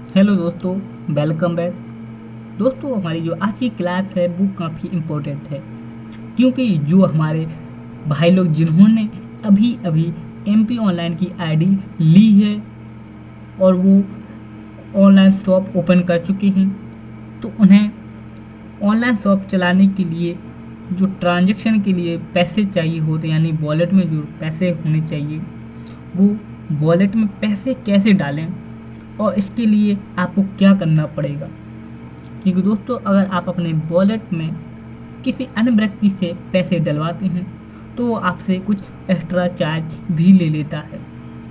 Hello दोस्तों, welcome back. दोस्तों, हमारी जो आज की क्लास है वो काफ़ी इम्पोर्टेंट है, क्योंकि जो हमारे भाई लोग जिन्होंने अभी अभी एमपी ऑनलाइन की आईडी ली है और वो ऑनलाइन शॉप ओपन कर चुके हैं, तो उन्हें ऑनलाइन शॉप चलाने के लिए जो ट्रांजैक्शन के लिए पैसे चाहिए होते, यानी वॉलेट में जो पैसे होने चाहिए, वो वॉलेट में पैसे कैसे डालें और इसके लिए आपको क्या करना पड़ेगा। क्योंकि दोस्तों, अगर आप अपने वॉलेट में किसी अन्य व्यक्ति से पैसे डलवाते हैं तो वो आपसे कुछ एक्स्ट्रा चार्ज भी ले लेता है।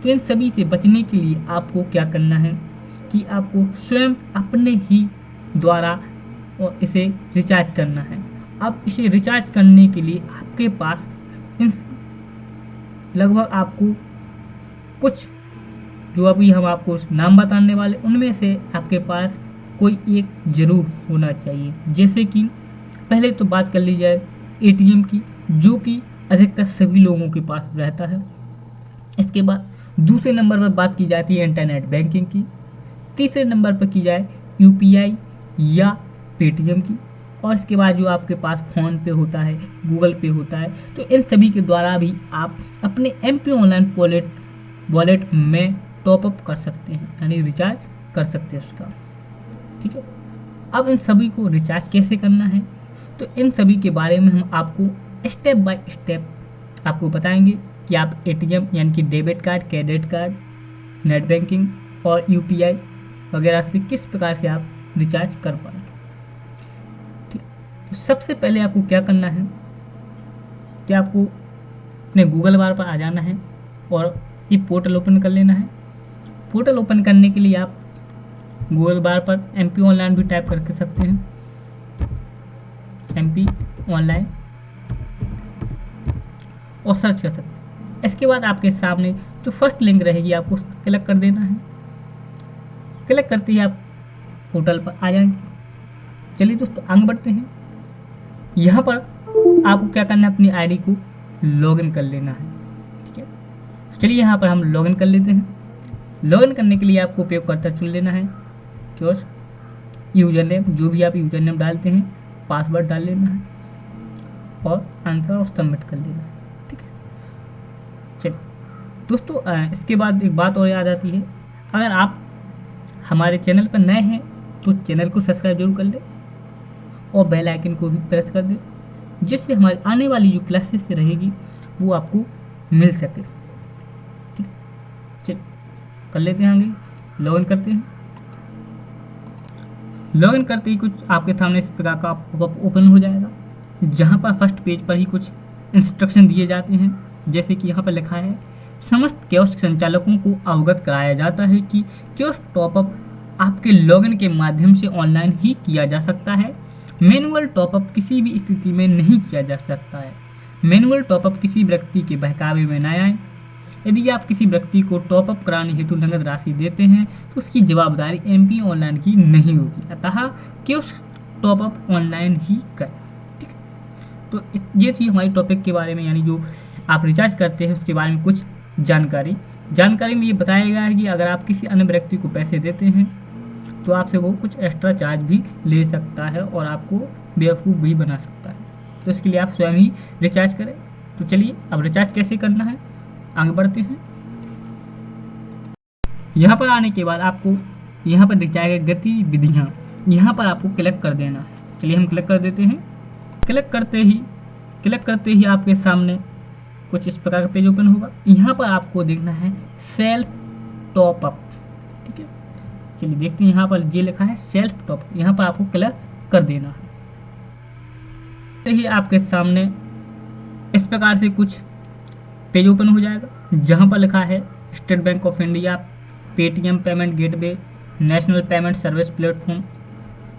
तो इन सभी से बचने के लिए आपको क्या करना है कि आपको स्वयं अपने ही द्वारा इसे रिचार्ज करना है। अब इसे रिचार्ज करने के लिए आपके पास इन लगभग आपको कुछ, जो अभी हम आपको नाम बताने वाले उनमें से आपके पास कोई एक ज़रूर होना चाहिए। जैसे कि पहले तो बात कर ली जाए एटीएम की, जो कि अधिकतर सभी लोगों के पास रहता है। इसके बाद दूसरे नंबर पर बात की जाती है इंटरनेट बैंकिंग की। तीसरे नंबर पर की जाए यूपीआई या पेटीएम की। और इसके बाद जो आपके पास फ़ोन पे होता है, गूगल पे होता है, तो इन सभी के द्वारा भी आप अपने एमपी ऑनलाइन वॉलेट में टॉपअप कर सकते हैं, यानी रिचार्ज कर सकते हैं उसका। ठीक है। अब इन सभी को रिचार्ज कैसे करना है, तो इन सभी के बारे में हम आपको स्टेप बाय स्टेप आपको बताएंगे कि आप एटीएम यानी कि debit card, credit card, net banking और यूपीआई वगैरह से किस प्रकार से आप रिचार्ज कर पाएंगे। ठीक। तो सबसे पहले आपको क्या करना है कि आपको अपने गूगल बार पर आ जाना है और ये पोर्टल ओपन कर लेना है। पोर्टल ओपन करने के लिए आप गूगल बार पर एमपी ऑनलाइन भी टाइप करके सकते हैं, एमपी ऑनलाइन, और सर्च कर सकते हैं। इसके बाद आपके सामने जो फर्स्ट लिंक रहेगी आपको क्लिक कर देना है। क्लिक करते ही आप पोर्टल पर आ जाएंगे। चलिए दोस्तों, आगे बढ़ते हैं। यहाँ पर आपको क्या करना है, अपनी आईडी को लॉगिन कर लेना है। ठीक है। चलिए यहाँ पर हम लॉगिन कर लेते हैं। लॉगिन करने के लिए आपको उपयोगकर्ता चुन लेना है, क्यों यूजर नेम, जो भी आप यूजर नेम डालते हैं, पासवर्ड डाल लेना है और आंसर और सबमिट कर लेना है। ठीक है। चलिए दोस्तों, इसके बाद एक बात और याद आती है, अगर आप हमारे चैनल पर नए हैं तो चैनल को सब्सक्राइब जरूर कर लें और बेल आइकन को भी प्रेस कर दें, जिससे हमारी आने वाली जो क्लासेस रहेगी वो आपको मिल सके। ठीक। चलिए कर लेते हैं, आगे लॉगिन करते हैं। लॉगिन करते ही कुछ आपके सामने इस प्रकार का पॉपअप ओपन हो जाएगा, जहाँ पर फर्स्ट पेज पर ही कुछ इंस्ट्रक्शन दिए जाते हैं। जैसे कि यहाँ पर लिखा है, समस्त कियोस्क संचालकों को अवगत कराया जाता है कि कियोस्क टॉपअप आपके लॉगिन के माध्यम से ऑनलाइन ही किया जा सकता है। मैनुअल टॉपअप किसी भी स्थिति में नहीं किया जा सकता है। मैनुअल टॉपअप किसी व्यक्ति के बहकावे में न आए। यदि आप किसी व्यक्ति को टॉपअप कराने हेतु नगद राशि देते हैं तो उसकी जवाबदारी एमपी ऑनलाइन की नहीं होगी, अतः कियोस्क टॉपअप ऑनलाइन ही करें। ठीक। तो ये थी हमारी टॉपिक के बारे में, यानी जो आप रिचार्ज करते हैं उसके बारे में कुछ जानकारी में ये बताया गया है कि अगर आप किसी अन्य व्यक्ति को पैसे देते हैं तो आपसे वो कुछ एक्स्ट्रा चार्ज भी ले सकता है और आपको बेवकूफ़ भी बना सकता है। तो इसके लिए आप स्वयं ही रिचार्ज करें। तो चलिए, अब रिचार्ज कैसे करना है आगे बढ़ते हैं। यहाँ पर आने के बाद आपको यहाँ पर दिख जाएगा गतिविधियाँ, यहाँ पर आपको क्लिक कर देना है। चलिए हम क्लिक कर देते हैं। क्लिक करते ही आपके सामने कुछ इस प्रकार का पेज ओपन होगा। यहाँ पर आपको देखना है सेल्फ टॉपअप। ठीक है। चलिए देखते हैं, यहाँ पर ये लिखा है सेल्फ टॉपअप, यहाँ पर आपको क्लिक कर देना है। तो ही आपके सामने इस प्रकार से कुछ पेज ओपन हो जाएगा, जहाँ पर लिखा है state bank of India, Paytm payment gateway, national payment service platform.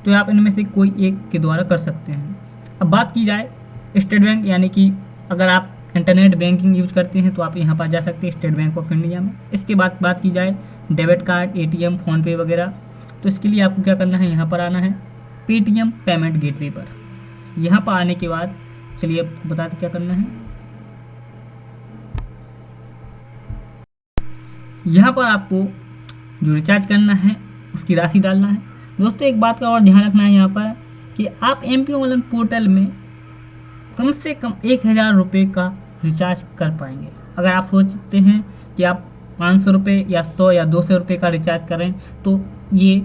तो आप इनमें से कोई एक के द्वारा कर सकते हैं। अब बात की जाए स्टेट बैंक, यानी कि अगर आप इंटरनेट बैंकिंग यूज करते हैं तो आप यहाँ पर जा सकते हैं स्टेट बैंक ऑफ इंडिया में। इसके बाद बात की जाए डेबिट कार्ड, एटीएम, फ़ोनपे वगैरह, तो इसके लिए आपको क्या करना है, यहाँ पर आना है पेटीएम पेमेंट गेटवे पर। यहाँ पर आने के बाद चलिए आपको बताते क्या करना है। यहाँ पर आपको जो रिचार्ज करना है उसकी राशि डालना है। दोस्तों एक बात का और ध्यान रखना है यहाँ पर कि आप MP ऑनलाइन पोर्टल में कम से कम 1000 रुपये का रिचार्ज कर पाएंगे। अगर आप सोचते हैं कि आप 500 रुपये या 100 या 200 रुपये का रिचार्ज करें तो ये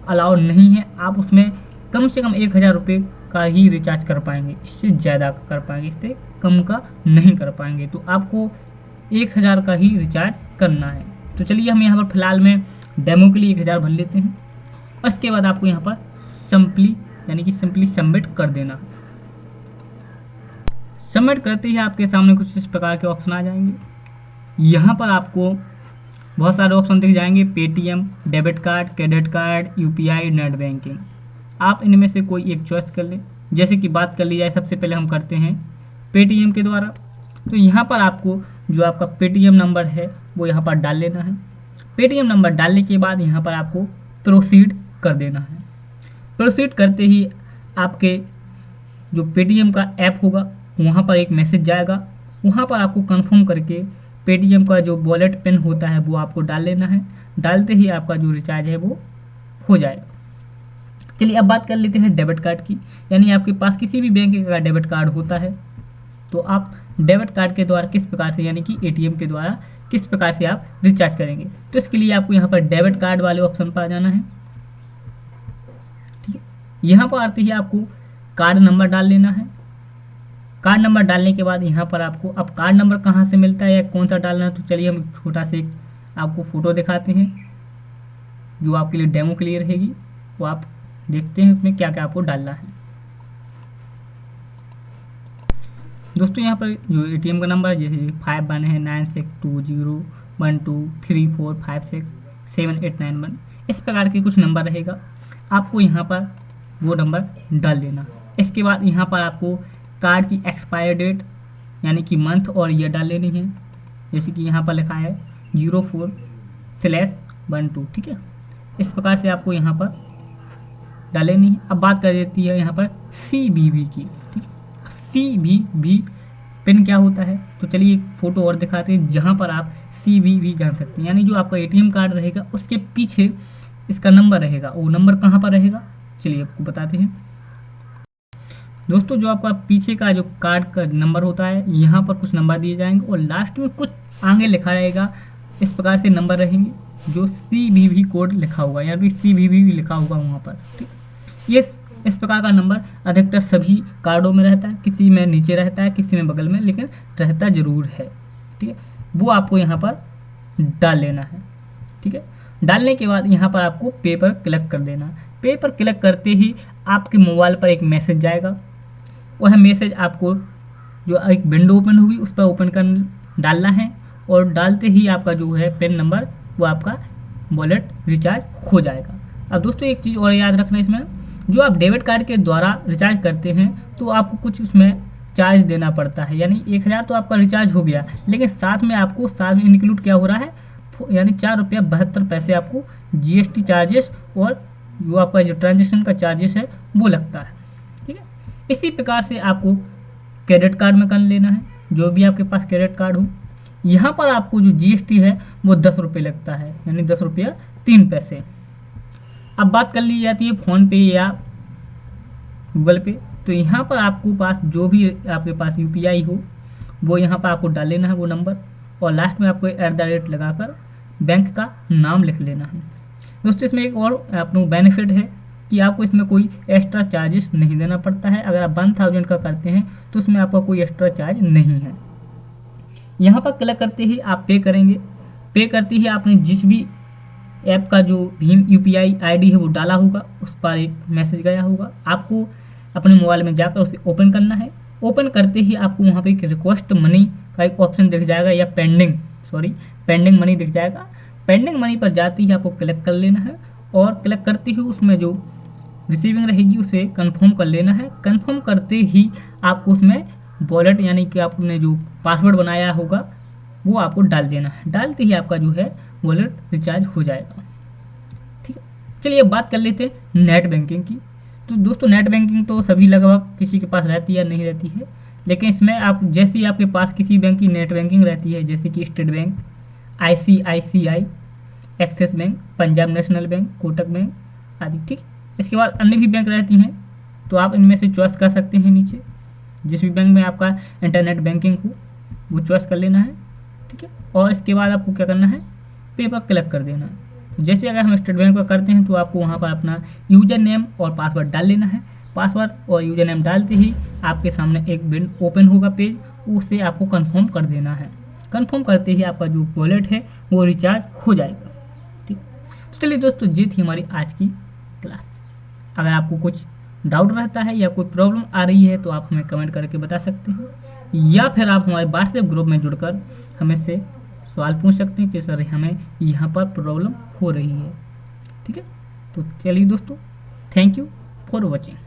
अलाउ नहीं है। आप उसमें कम से कम 1000 रुपये का ही रिचार्ज कर पाएंगे, इससे ज़्यादा कर पाएंगे, इससे कम का नहीं कर पाएंगे। तो आपको 1000 का ही रिचार्ज करना है। तो चलिए हम यहाँ पर फिलहाल में डेमो के लिए 1000 भर लेते हैं। उसके बाद आपको यहाँ पर सिंपली सबमिट कर देना। सबमिट करते ही आपके सामने कुछ इस प्रकार के ऑप्शन आ जाएंगे। यहाँ पर आपको बहुत सारे ऑप्शन दिख जाएंगे, Paytm, debit card, credit card, UPI, net banking. आप इनमें से कोई एक चॉइस कर लें। जैसे कि बात कर ली जाए, सबसे पहले हम करते हैं पेटीएम के द्वारा। तो यहाँ पर आपको जो आपका पेटीएम नंबर है वो यहाँ पर डाल लेना है। पेटीएम नंबर डालने के बाद यहाँ पर आपको प्रोसीड कर देना है। प्रोसीड करते ही आपके जो पेटीएम का ऐप होगा वहाँ पर एक मैसेज जाएगा। वहाँ पर आपको कंफर्म करके पेटीएम का जो वॉलेट पिन होता है वो आपको डाल लेना है। डालते ही आपका जो रिचार्ज है वो हो जाएगा। चलिए अब बात कर लेते हैं डेबिट कार्ड की। यानी आपके पास किसी भी बैंक का डेबिट कार्ड होता है तो आप डेबिट कार्ड के द्वारा किस प्रकार से, यानी कि ATM के द्वारा किस प्रकार से आप रिचार्ज करेंगे। तो इसके लिए आपको यहाँ पर डेबिट कार्ड वाले ऑप्शन पर आ जाना है। ठीक है, यहाँ पर आते ही आपको कार्ड नंबर डाल लेना है। कार्ड नंबर डालने के बाद यहाँ पर आपको अब कार्ड नंबर कहाँ से मिलता है या कौन सा डालना है, तो चलिए हम छोटा से आपको फ़ोटो दिखाते हैं जो आपके लिए डेमो के लिए रहेगी। वो आप देखते हैं उसमें क्या क्या आपको डालना है। दोस्तों यहाँ पर जो ATM का नंबर है, जैसे 5196201234567891, इस प्रकार के कुछ नंबर रहेगा। आपको यहाँ पर वो नंबर डाल देना। इसके बाद यहाँ पर आपको कार्ड की एक्सपायर डेट यानी कि मंथ और ईयर डाल लेनी है। जैसे कि यहाँ पर लिखा है 04/12। ठीक है, इस प्रकार से आपको यहाँ पर डाल लेनी है। अब बात कर देती है यहाँ पर CVV की। ठीक है, CVV पिन क्या होता है, तो चलिए एक फ़ोटो और दिखाते हैं जहाँ पर आप CVV जान सकते हैं। यानी जो आपका ATM कार्ड रहेगा उसके पीछे इसका नंबर रहेगा। वो नंबर कहाँ पर रहेगा, चलिए आपको बताते हैं। दोस्तों जो आपका पीछे का जो कार्ड का नंबर होता है, यहाँ पर कुछ नंबर दिए जाएंगे और लास्ट में कुछ आगे लिखा रहेगा। इस प्रकार से नंबर रहेंगे जो CVV कोड लिखा होगा, यानी CVV लिखा होगा वहाँ पर। ठीक, ये इस प्रकार का नंबर अधिकतर सभी कार्डों में रहता है, किसी में नीचे रहता है, किसी में बगल में, लेकिन रहता जरूर है। ठीक है, वो आपको यहाँ पर डाल लेना है। ठीक है, डालने के बाद यहाँ पर आपको पे पर क्लिक कर देना। पे पर क्लिक करते ही आपके मोबाइल पर एक मैसेज जाएगा। वह मैसेज आपको जो एक विंडो ओपन होगी उस पर ओपन कर डालना है और डालते ही आपका जो है पिन नंबर वो आपका वॉलेट रिचार्ज हो जाएगा। अब दोस्तों एक चीज़ और याद रखना, इसमें जो आप डेबिट कार्ड के द्वारा रिचार्ज करते हैं तो आपको कुछ उसमें चार्ज देना पड़ता है। यानी 1000 तो आपका रिचार्ज हो गया, लेकिन साथ में इंक्लूड क्या हो रहा है, यानी 4 रुपया 72 पैसे आपको GST चार्जेस और जो आपका जो ट्रांजेक्शन का चार्जेस है वो लगता है। ठीक है, इसी प्रकार से आपको क्रेडिट कार्ड में कर लेना है, जो भी आपके पास क्रेडिट कार्ड हो। यहाँ पर आपको जो GST है वो 10 रुपये लगता है, यानी 10 रुपया 3 पैसे। अब बात कर ली जाती है फ़ोन पे या गूगल पे, तो यहाँ पर आपको पास जो भी आपके पास UPI हो वो यहाँ पर आपको डाल लेना है वो नंबर, और लास्ट में आपको @ लगाकर बैंक का नाम लिख लेना है। दोस्तों इसमें एक और आपको बेनिफिट है कि आपको इसमें कोई एक्स्ट्रा चार्जेस नहीं देना पड़ता है। अगर आप 1000 का करते हैं तो उसमें आपका कोई एक्स्ट्रा चार्ज नहीं है। यहाँ पर क्लिक करते ही आप पे करेंगे। पे करते ही आपने जिस भी ऐप का जो भीम UPI ID है वो डाला होगा, उस पर एक मैसेज गया होगा। आपको अपने मोबाइल में जाकर उसे ओपन करना है। ओपन करते ही आपको वहाँ पे एक रिक्वेस्ट मनी का एक ऑप्शन दिख जाएगा या पेंडिंग मनी दिख जाएगा। पेंडिंग मनी पर जाते ही आपको क्लिक कर लेना है और क्लिक करते ही उसमें जो रिसीविंग रहेगी उसे कंफर्म कर लेना है। कंफर्म करते ही आपको उसमें वॉलेट यानी कि आपने जो पासवर्ड बनाया होगा वो आपको डाल देना है। डालते ही आपका जो है वॉलेट रिचार्ज हो जाएगा। ठीक है, चलिए अब बात कर लेते हैं नेट बैंकिंग की। तो दोस्तों नेट बैंकिंग तो सभी लगभग किसी के पास रहती है या नहीं रहती है, लेकिन इसमें आप जैसे ही आपके पास किसी बैंक की नेट बैंकिंग रहती है, जैसे कि state bank, ICICI, axis bank, Punjab national bank, Kotak bank आदि। ठीक, इसके बाद अन्य भी बैंक रहती हैं, तो आप इनमें से चॉइस कर सकते हैं। नीचे जिस भी बैंक में आपका इंटरनेट बैंकिंग हो वो चॉइस कर लेना है। ठीक है, और इसके बाद आपको क्या करना है, पेपर कलेक्ट कर देना है। जैसे अगर हम स्टेट बैंक का करते हैं तो आपको वहाँ पर अपना यूजर नेम और पासवर्ड डाल लेना है। पासवर्ड और यूजर नेम डालते ही आपके सामने एक विंडो ओपन होगा पेज, उसे आपको कंफर्म कर देना है। कंफर्म करते ही आपका जो वॉलेट है वो रिचार्ज हो जाएगा। ठीक, तो चलिए दोस्तों, ये थी हमारी आज की क्लास। अगर आपको कुछ डाउट रहता है या कोई प्रॉब्लम आ रही है तो आप हमें कमेंट करके बता सकते हैं, या फिर आप हमारे व्हाट्सएप ग्रुप में जुड़कर हमें से सवाल पूछ सकते हैं कि सर हमें यहाँ पर प्रॉब्लम हो रही है। ठीक है, तो चलिए दोस्तों, थैंक यू फॉर वॉचिंग।